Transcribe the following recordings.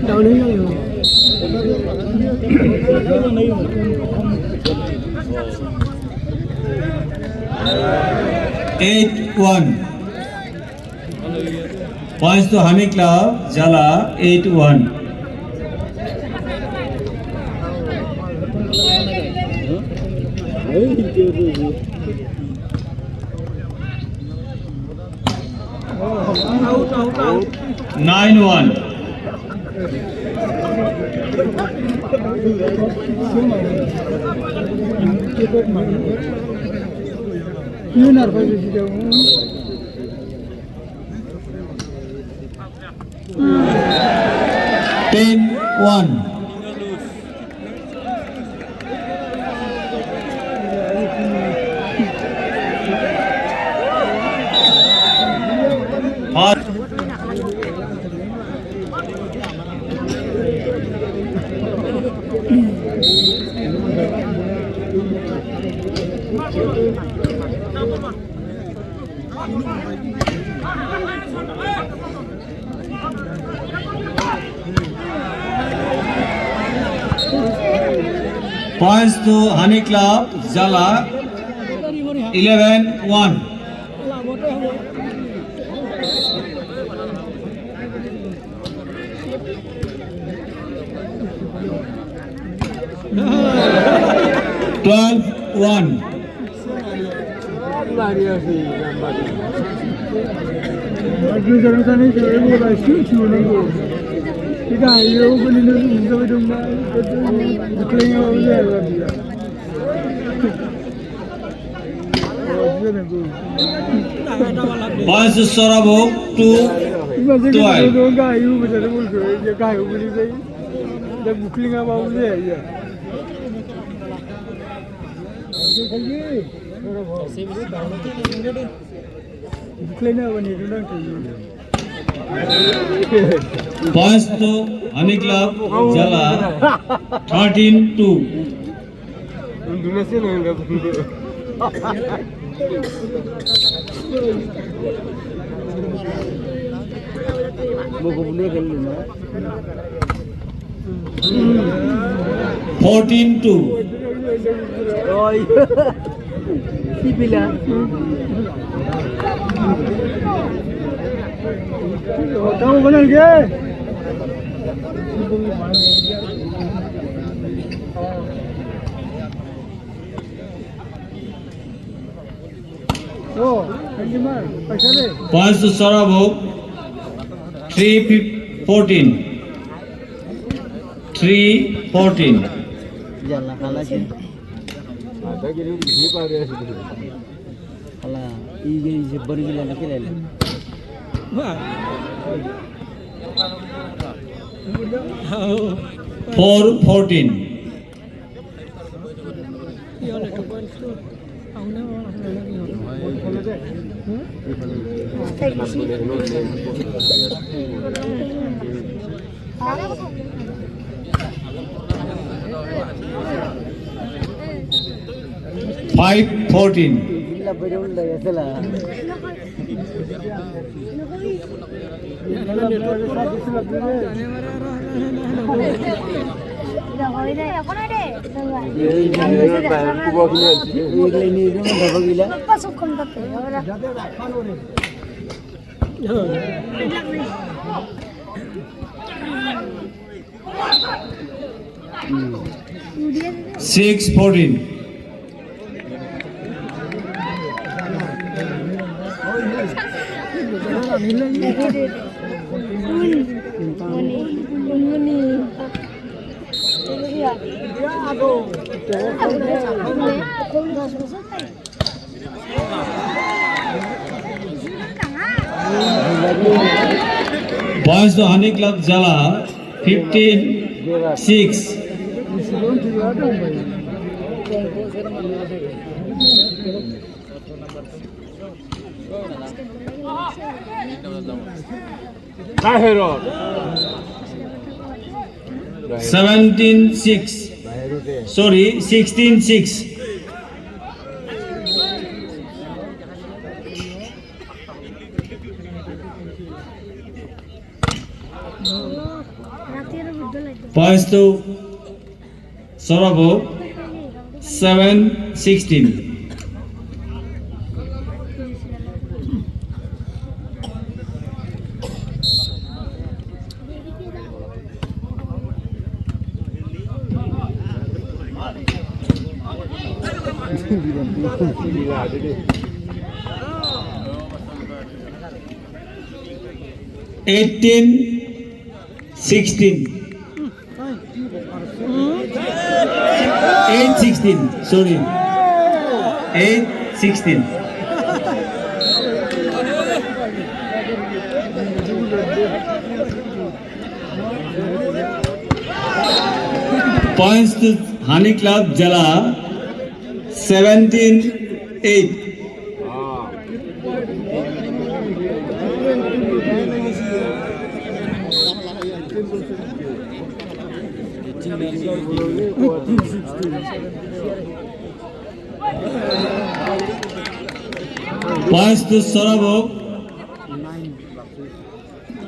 Down ही नहीं हो 8-1 points to Honey Club Jala 8-1 9-1 10-1 points to Honey Club Jala 11-1 12-1 points to Sorabo 2-12 points to Honey Club Jala 13-2 14-2 points to Sorabo 3-14 3-14 4-14 5-14 6-14 points to Honey Club Jala 15-6 17-6 sorry 16-6 5 Points to Sorabo 7-16. Eighteen, 16. 8-16. Sorry. 8-16. Points to Honey Club Jala 17-8. Points to Sorabo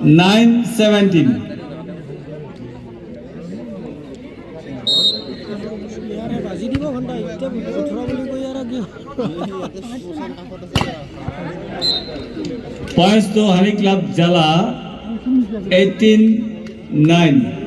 9-17. Points to Honey Club Jala 18-9.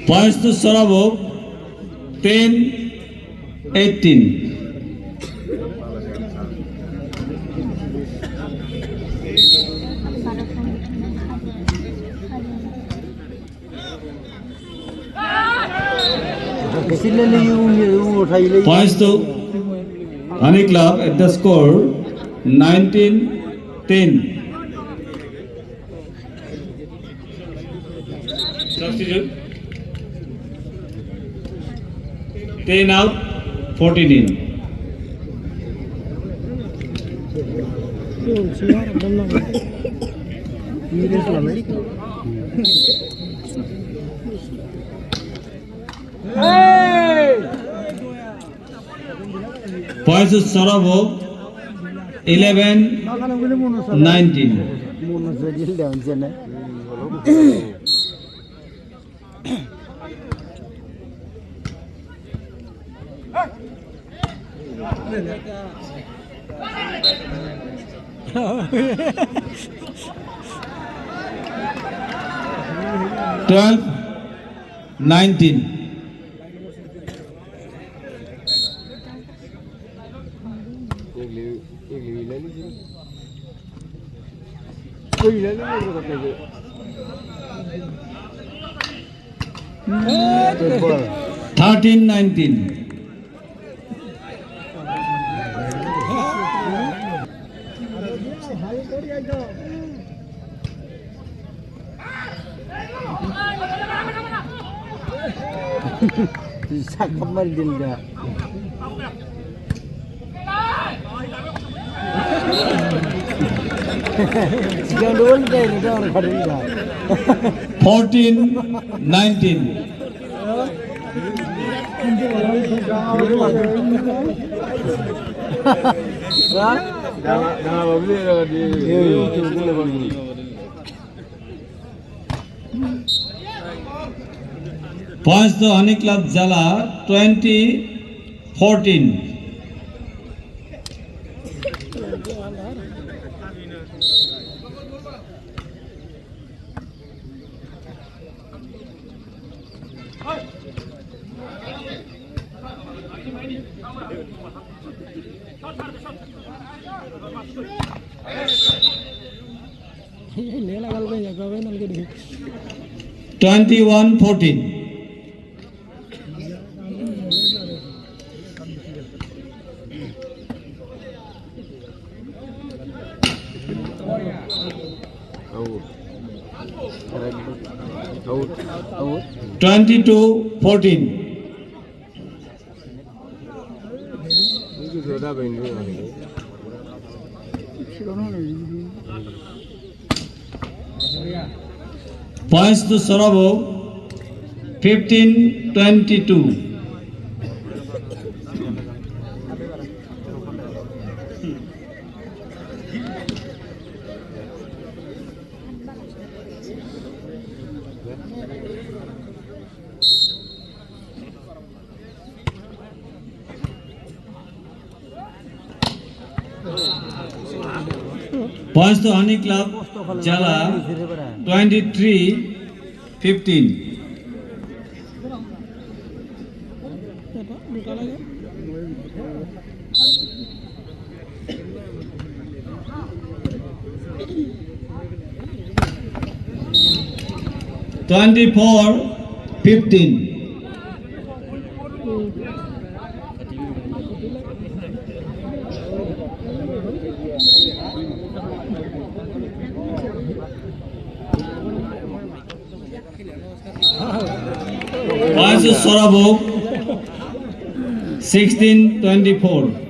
Points to Sorabo 10-18. Points to Honey Club at the score 19-10. Substitute. 10 out, 14 in. Points to Sorabo 11-19. Twelve, 19. Thirteen, 19. Kamar dilda. Jangan dulu deh, jangan khawatir. 14-19. Points to Honey Club Jala 20-14. Ini lah kalau banyak kau kan lagi. 21-14. Out. 22-14. Points to Sorabo, 15-22. Points to Honey Club, Jala, 23-15. (24-15). Points to Sorabo, 16-24.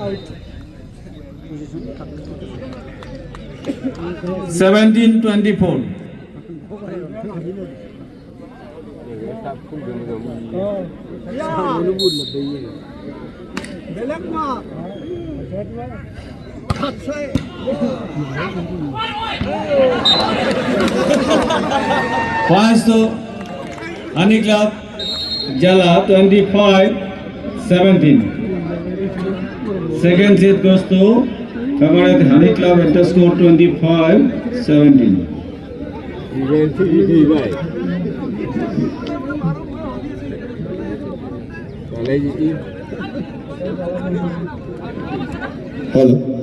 Out. 17-24. Points to Honey Club, Jala, 25-17. Second set goes to Favorite Honey Club at the score 25-17. Hello.